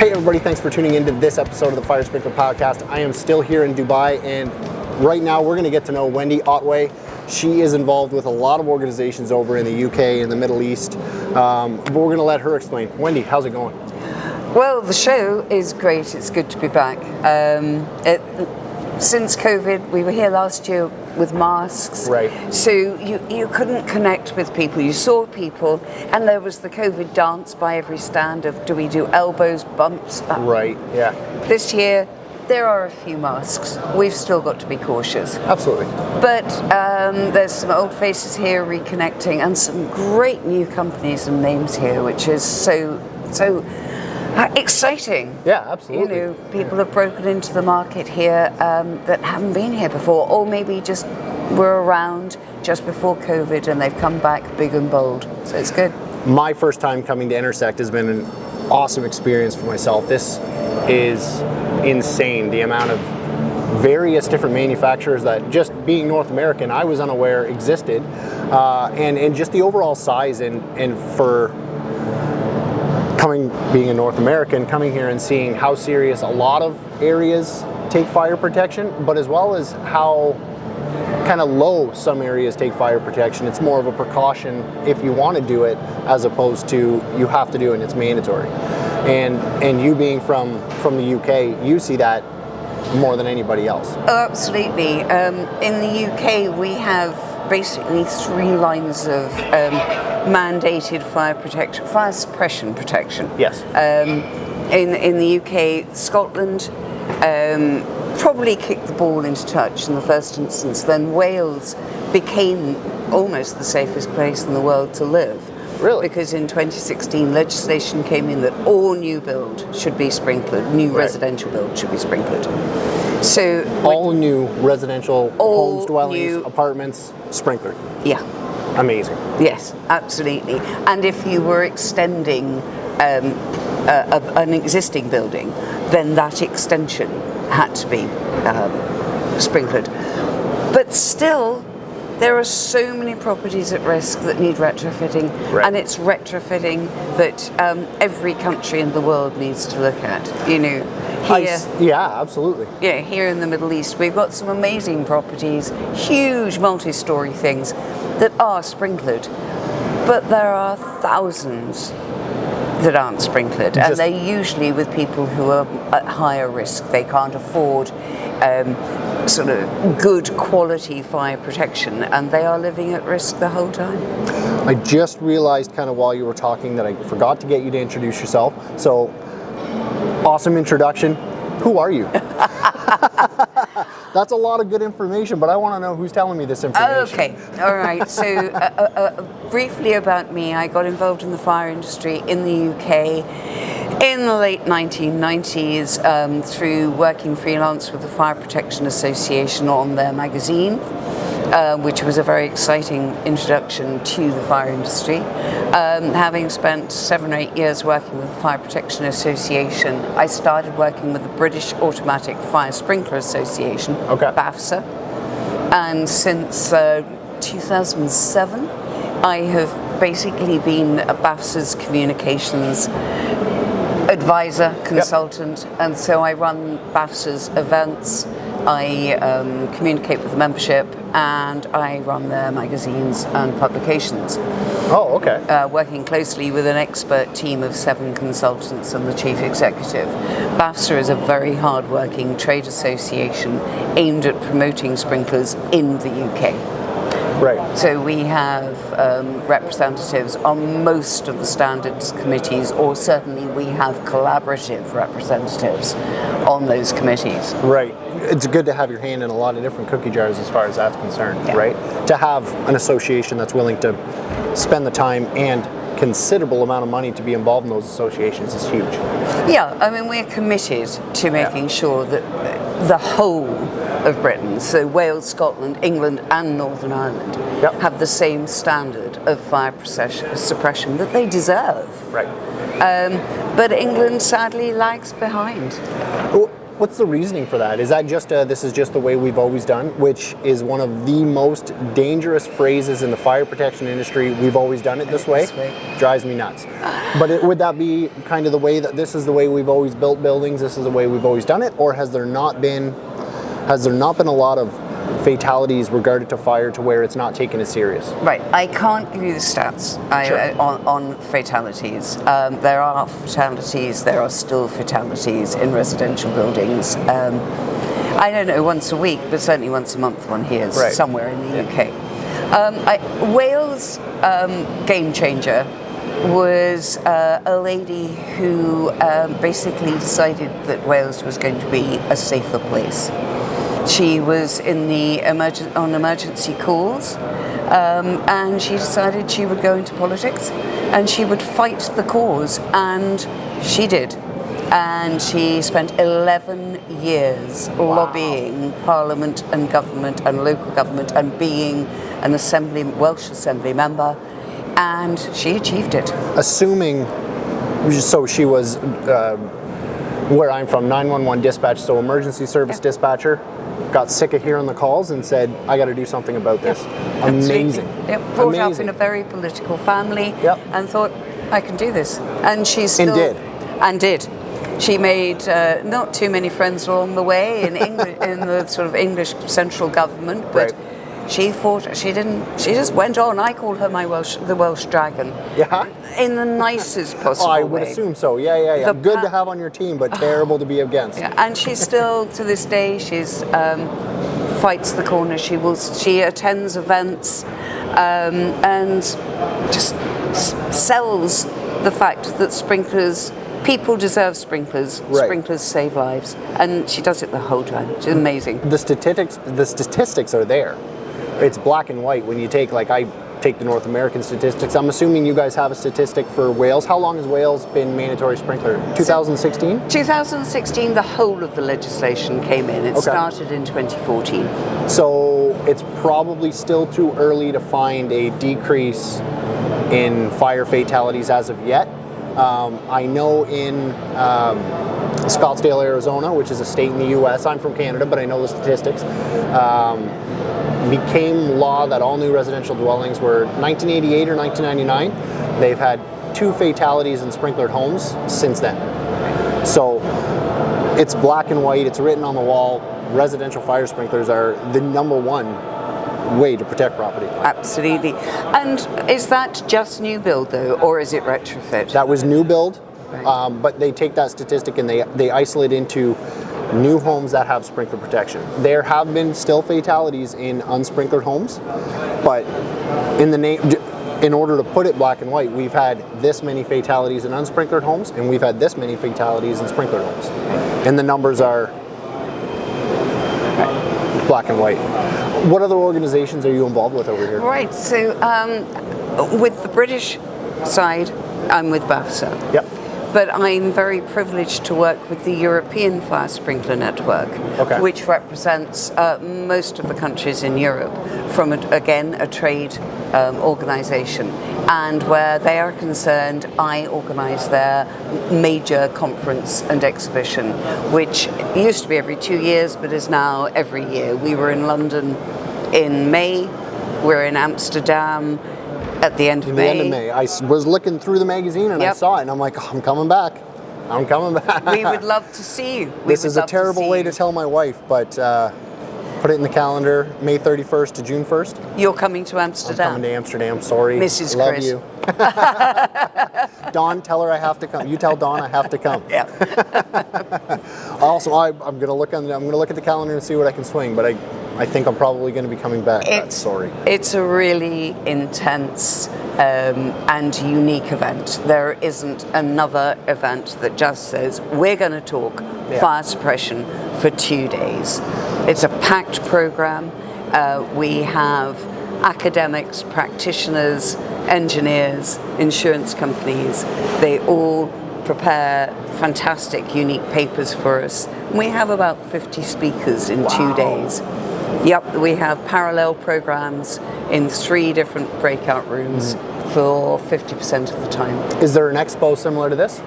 Hey everybody, thanks for tuning into this episode of the Fire Sprinkler Podcast. I am still here in Dubai, and right now we're going to get to know Wendy Otway. She is involved with a lot of organizations over in the UK and the Middle East, but we're going to let her explain. Wendy, how's it going? Well, the show is great. It's good to be back. Since COVID, we were here last year with masks. Right. So you couldn't connect with people. You saw people, and there was the COVID dance by every stand of, do we do elbows, bumps? Right, yeah. This year, there are a few masks. We've still got to be cautious. Absolutely. But there's some old faces here reconnecting, and some great new companies and names here, which is so exciting. Yeah, absolutely. You know, people have broken into the market here that haven't been here before, or maybe just were around just before COVID and they've come back big and bold. So it's good. My first time coming to Intersect has been an awesome experience for myself. This is insane, the amount of various different manufacturers that, just being North American, I was unaware existed, and just the overall size, and for being a North American, coming here and seeing how serious a lot of areas take fire protection, but as well as how kind of low some areas take fire protection. It's more of a precaution if you want to do it, as opposed to you have to do it and it's mandatory. And you being from the UK, you see that more than anybody else. Oh, absolutely. In the UK, we have basically 3 lines of mandated fire suppression protection. Yes. In the UK, Scotland probably kicked the ball into touch in the first instance. Then Wales became almost the safest place in the world to live. Really? Because in 2016, legislation came in that all new build should be sprinklered, new residential build should be sprinklered. So all new residential homes, dwellings, apartments, sprinklered. Yeah. Amazing. Yes, absolutely. And if you were extending an existing building, then that extension had to be sprinklered. But still, there are so many properties at risk that need retrofitting, and it's retrofitting that every country in the world needs to look at. You know, here, yeah, absolutely. Yeah, here in the Middle East, we've got some amazing properties, huge multi-story things that are sprinklered, but there are thousands that aren't sprinklered, and they're usually with people who are at higher risk. They can't afford sort of good quality fire protection, and they are living at risk the whole time. I just realized kind of while you were talking that I forgot to get you to introduce yourself. So, awesome introduction. Who are you? That's a lot of good information, but I want to know who's telling me this information. Okay, all right. So briefly about me, I got involved in the fire industry in the UK in the late 1990s through working freelance with the Fire Protection Association on their magazine, which was a very exciting introduction to the fire industry. Having spent 7 or 8 years working with the Fire Protection Association, I started working with the British Automatic Fire Sprinkler Association, BAFSA, and since 2007 I have basically been a BAFSA's communications advisor, consultant, and so I run BAFSA's events, I communicate with the membership, and I run their magazines and publications. Oh, okay. Working closely with an expert team of 7 consultants and the chief executive. BAFSA is a very hard-working trade association aimed at promoting sprinklers in the UK. Right. So we have representatives on most of the standards committees, or certainly we have collaborative representatives on those committees. Right. It's good to have your hand in a lot of different cookie jars as far as that's concerned, right? To have an association that's willing to spend the time and considerable amount of money to be involved in those associations is huge. Yeah, I mean, we're committed to making sure that the whole of Britain, so Wales, Scotland, England and Northern Ireland, have the same standard of fire suppression that they deserve. Right. But England sadly lags behind. What's the reasoning for that? Is that just this is just the way we've always done, which is one of the most dangerous phrases in the fire protection industry? We've always done it this way. Drives me nuts. But would that be kind of the way that this is the way we've always built buildings? This is the way we've always done it, or has there not been a lot of fatalities regarded to fire to where it's not taken as serious? Right, I can't give you the stats on fatalities. There are fatalities, there are still fatalities in residential buildings. I don't know, once a week, but certainly once a month one hears somewhere in the UK. Wales game changer was a lady who basically decided that Wales was going to be a safer place. She was in the on emergency calls, and she decided she would go into politics and she would fight the cause, and she did. And she spent 11 years lobbying Parliament and government and local government and being an Welsh Assembly member, and she achieved it. Assuming, so she was where I'm from, 911 dispatch, so emergency service dispatcher, got sick of hearing the calls and said, I got to do something about this. Amazing. Brought up in a very political family and thought, I can do this. And she still... And did. She made not too many friends along the way in the sort of English central government, but she fought. She just went on. I call her the Welsh dragon. Yeah. In the nicest possible way. I would assume so. Yeah. Good to have on your team, but terrible to be against. Yeah. And she's still, to this day, she's fights the corner. She attends events and just sells the fact that people deserve sprinklers. Sprinklers save lives, and she does it the whole time. She's amazing. The statistics are there. It's black and white. When you take, I take the North American statistics. I'm assuming you guys have a statistic for Wales. How long has Wales been mandatory sprinkler? 2016? 2016, the whole of the legislation came in. It started in 2014. So it's probably still too early to find a decrease in fire fatalities as of yet. I know in Scottsdale, Arizona, which is a state in the U.S., I'm from Canada, but I know the statistics, became law that all new residential dwellings were 1988 or 1999. They've had 2 fatalities in sprinklered homes since then. So it's black and white, it's written on the wall. Residential fire sprinklers are the #1 way to protect property. Absolutely. And is that just new build though, or is it retrofit? That was new build, but they take that statistic and they isolate into new homes that have sprinkler protection. There have been still fatalities in unsprinkled homes, but in order to put it black and white, we've had this many fatalities in unsprinkled homes and we've had this many fatalities in sprinkler homes. And the numbers are black and white. What other organizations are you involved with over here? Right, so with the British side, I'm with BAFSA. Yep. But I'm very privileged to work with the European Fire Sprinkler Network, which represents most of the countries in Europe from, a trade organisation. And where they are concerned, I organise their major conference and exhibition, which used to be every 2 years, but is now every year. We were in London in May, we're in Amsterdam at the end of May. The end of May. I was looking through the magazine and I saw it and I'm like, I'm coming back. We would love to see you. This is a terrible way to tell my wife, but put it in the calendar, May 31st to June 1st. You're coming to Amsterdam. I'm coming to Amsterdam, sorry. Mrs. Love Chris. you. Dawn, tell her I have to come. You tell Dawn I have to come. Yeah. Also, I'm gonna look at the calendar and see what I can swing, but I think I'm probably going to be coming back. Sorry. It's a really intense and unique event. There isn't another event that just says, we're going to talk fire suppression for 2 days. It's a packed program. We have academics, practitioners, engineers, insurance companies. They all prepare fantastic, unique papers for us. And we have about 50 speakers in 2 days. Yep, we have parallel programs in 3 different breakout rooms for 50% of the time. Is there an expo similar to this?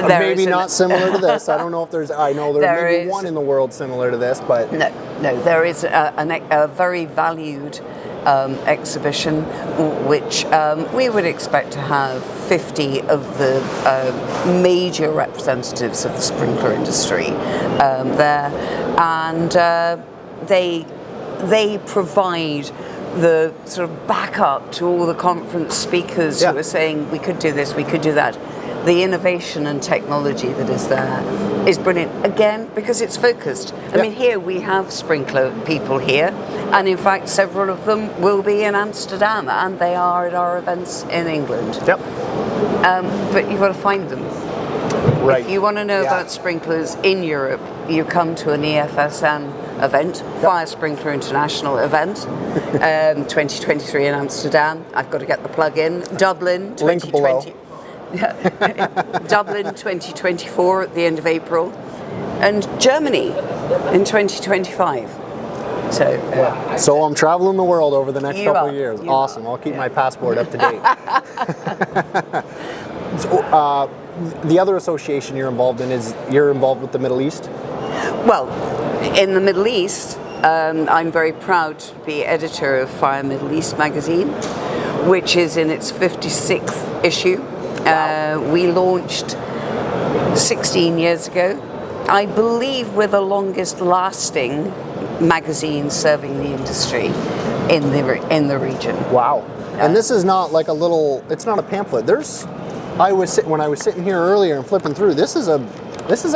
Maybe not similar to this. I don't know if there's. I know there may be one in the world similar to this, but no, there is a very valued exhibition, which we would expect to have 50 of the major representatives of the sprinkler industry there, and they provide the sort of backup to all the conference speakers who are saying we could do this, we could do that. The innovation and technology that is there is brilliant, again, because it's focused. I mean, here we have sprinkler people here, and in fact several of them will be in Amsterdam, and they are at our events in England. Yep. But you've got to find them. Right. If you want to know about sprinklers in Europe, you come to an EFSN event, Fire Sprinkler International event, 2023 in Amsterdam. I've got to get the plug in. Dublin, 2020. Dublin 2024 at the end of April, and Germany in 2025. So I'm traveling the world over the next couple of years. Awesome. I'll keep my passport up to date. So, the other association you're involved in is you're involved with the Middle East? Well, in the Middle East, I'm very proud to be editor of Fire Middle East magazine, which is in its 56th issue. We launched 16 years ago. I believe we're the longest lasting magazine serving the industry in the region. Wow. And this is not like a little, it's not a pamphlet. When I was sitting here earlier and flipping through, this is a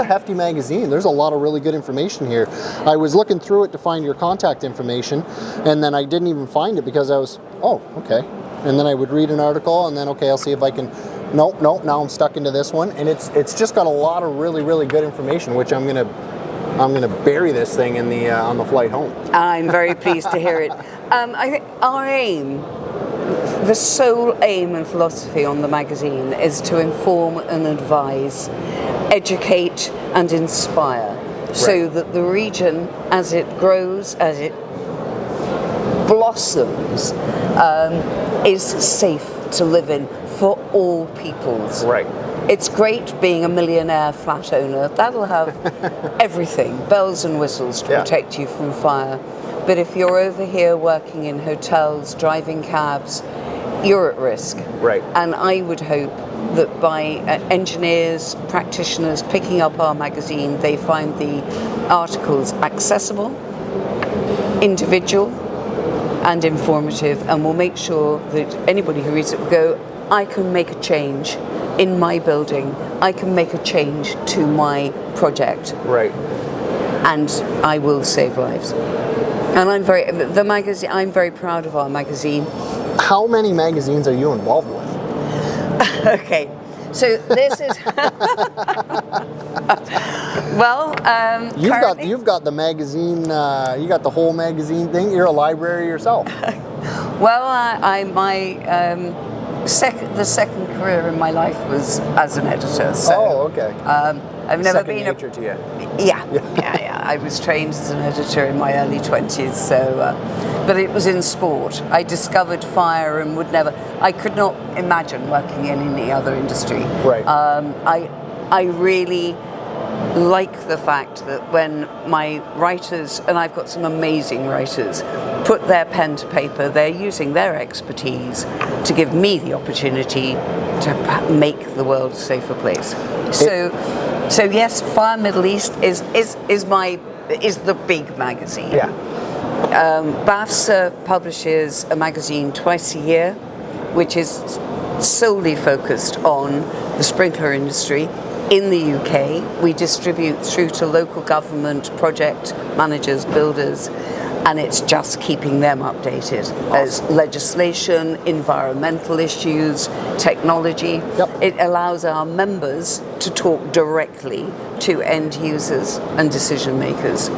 hefty magazine. There's a lot of really good information here. I was looking through it to find your contact information, and then I didn't even find it because I was, okay. And then I would read an article, and then, I'll see if I can, nope, now I'm stuck into this one. And it's just got a lot of really, really good information, which I'm gonna bury this thing in the on the flight home. I'm very pleased to hear it. I think our aim, the sole aim and philosophy on the magazine, is to inform and advise, educate and inspire, so that the region, as it grows, as it blossoms, is safe to live in for all peoples. Right. It's great being a millionaire flat owner. That'll have everything, bells and whistles to protect you from fire. But if you're over here working in hotels, driving cabs, you're at risk. Right. And I would hope that by engineers, practitioners picking up our magazine, they find the articles accessible, individual, and informative, and will make sure that anybody who reads it will go, I can make a change in my building, I can make a change to my project. Right. And I will save lives. And I'm very proud of our magazine. How many magazines are you involved with? Okay, so this is well. You've got the magazine. You got the whole magazine thing. You're a library yourself. Well, the second career in my life was as an editor. So, okay. I've never second been nature to you. Yeah. I was trained as an editor in my early 20s, so but it was in sport. I discovered fire and I could not imagine working in any other industry. Right. I really like the fact that when my writers, and I've got some amazing writers, put their pen to paper, they're using their expertise to give me the opportunity to make the world a safer place. So yes, Fire Middle East is the big magazine. Yeah. BAFSA publishes a magazine twice a year, which is solely focused on the sprinkler industry. In the UK, we distribute through to local government, project managers, builders, and it's just keeping them updated as legislation, environmental issues, technology. Yep. It allows our members to talk directly to end users and decision makers.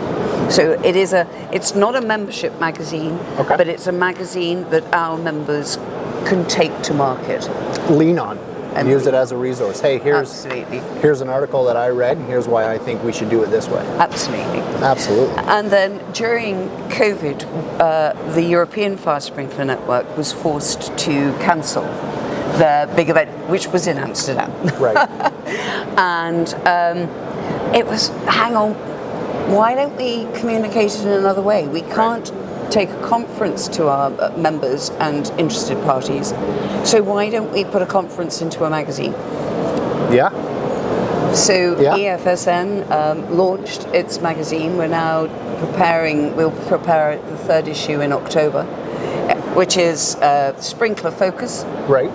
So it's not a membership magazine, but it's a magazine that our members can take to market. Lean on. And use it as a resource. Hey, here's an article that I read, and here's why I think we should do it this way. Absolutely. And then during COVID, the European Fire Sprinkler Network was forced to cancel the big event, which was in Amsterdam. Right. And it was, hang on, why don't we communicate in another way? We can't take a conference to our members and interested parties, so why don't we put a conference into a magazine? Yeah. So EFSN launched its magazine. We're now we'll prepare the third issue in October, which is Sprinkler Focus. Right.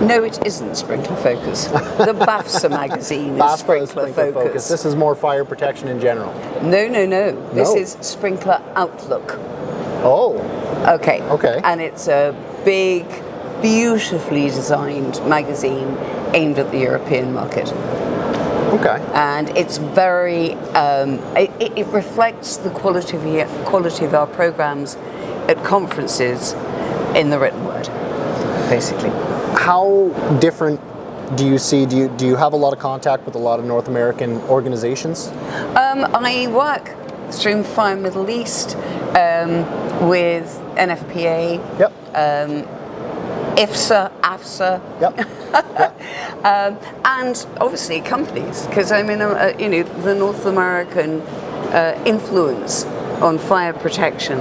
No, it isn't Sprinkler Focus. The BAFSA magazine is BAFSA Sprinkler Focus. This is more fire protection in general. No. This is Sprinkler Outlook. Oh. Okay. Okay. And it's a big, beautifully designed magazine aimed at the European market. Okay. And it's very, it reflects the quality of our programs at conferences in the written word, basically. How different do you see? Do you have a lot of contact with a lot of North American organizations? I work through Fire Middle East with NFPA. Yep. EFSA, AFSA. Yep. And obviously companies, because I mean, the North American influence on fire protection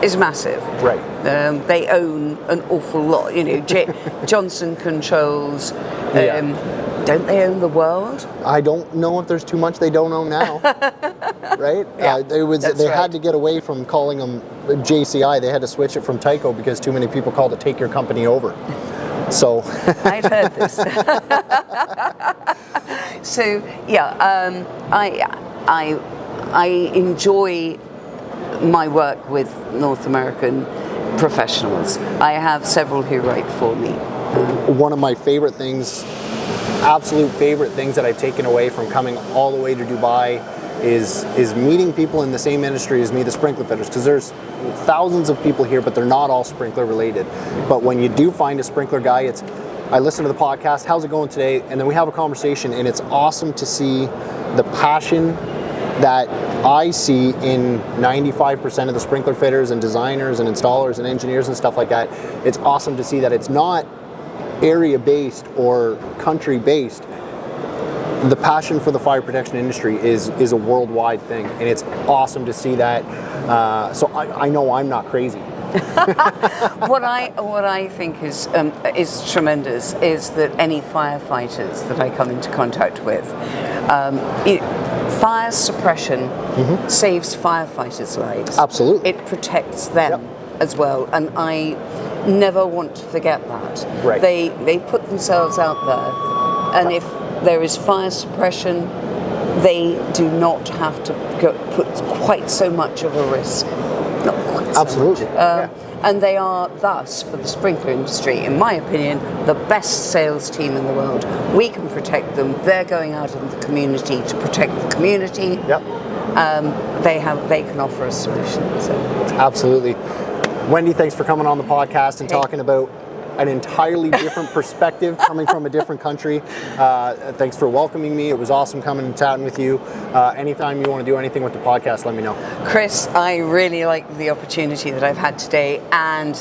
is massive. Right. They own an awful lot. Johnson Controls. Don't they own the world? I don't know if there's too much they don't own now. Right? Yeah, they had to get away from calling them JCI. They had to switch it from Tyco because too many people called it Take Your Company Over. So I've heard this. So yeah, I enjoy my work with North American professionals. I have several who write for me. One of my favorite things, absolute favorite things that I've taken away from coming all the way to Dubai is meeting people in the same industry as me, the sprinkler fitters, because there's thousands of people here, but they're not all sprinkler related. But when you do find a sprinkler guy, I listen to the podcast, how's it going today? And then we have a conversation, and it's awesome to see the passion that I see in 95% of the sprinkler fitters and designers and installers and engineers and stuff like that. It's awesome to see that it's not area-based or country-based. The passion for the fire protection industry is a worldwide thing, and it's awesome to see that. So I know I'm not crazy. What I think is tremendous is that any firefighters that I come into contact with, fire suppression saves firefighters' lives. Absolutely. It protects them as well, and I never want to forget that. Right. They put themselves out there, and if there is fire suppression, they do not have to put quite so much of a risk. Not quite so Absolutely. much. And they are thus, for the sprinkler industry, in my opinion, the best sales team in the world. We can protect them. They're going out in the community to protect the community. Yep. They can offer a solution. So. Absolutely. Wendy, thanks for coming on the podcast and talking about an entirely different perspective coming from a different country. Thanks for welcoming me. It was awesome coming and chatting with you. Anytime you want to do anything with the podcast, let me know. Chris, I really like the opportunity that I've had today, and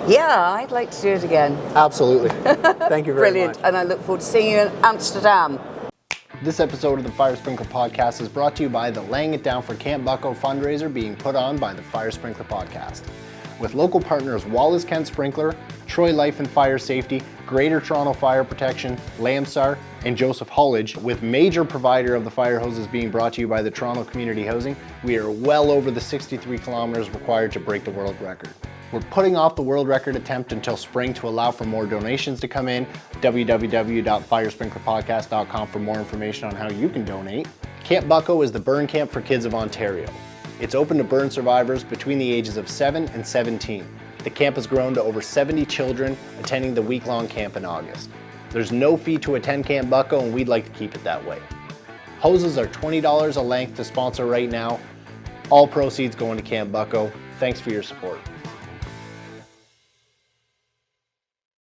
yeah, I'd like to do it again. Absolutely. Thank you very Brilliant. much. And I look forward to seeing you in Amsterdam. This episode of the Fire Sprinkler Podcast is brought to you by the Laying It Down for Camp Bucko fundraiser being put on by the Fire Sprinkler Podcast. With local partners Wallace Kent Sprinkler, Troy Life and Fire Safety, Greater Toronto Fire Protection, Lamsar, and Joseph Hullage, with major provider of the fire hoses being brought to you by the Toronto Community Housing, we are well over the 63 kilometers required to break the world record. We're putting off the world record attempt until spring to allow for more donations to come in. www.firesprinklerpodcast.com for more information on how you can donate. Camp Bucko is the burn camp for kids of Ontario. It's open to burn survivors between the ages of 7 and 17. The camp has grown to over 70 children attending the week-long camp in August. There's no fee to attend Camp Bucko, and we'd like to keep it that way. Hoses are $20 a length to sponsor right now. All proceeds going to Camp Bucko. Thanks for your support.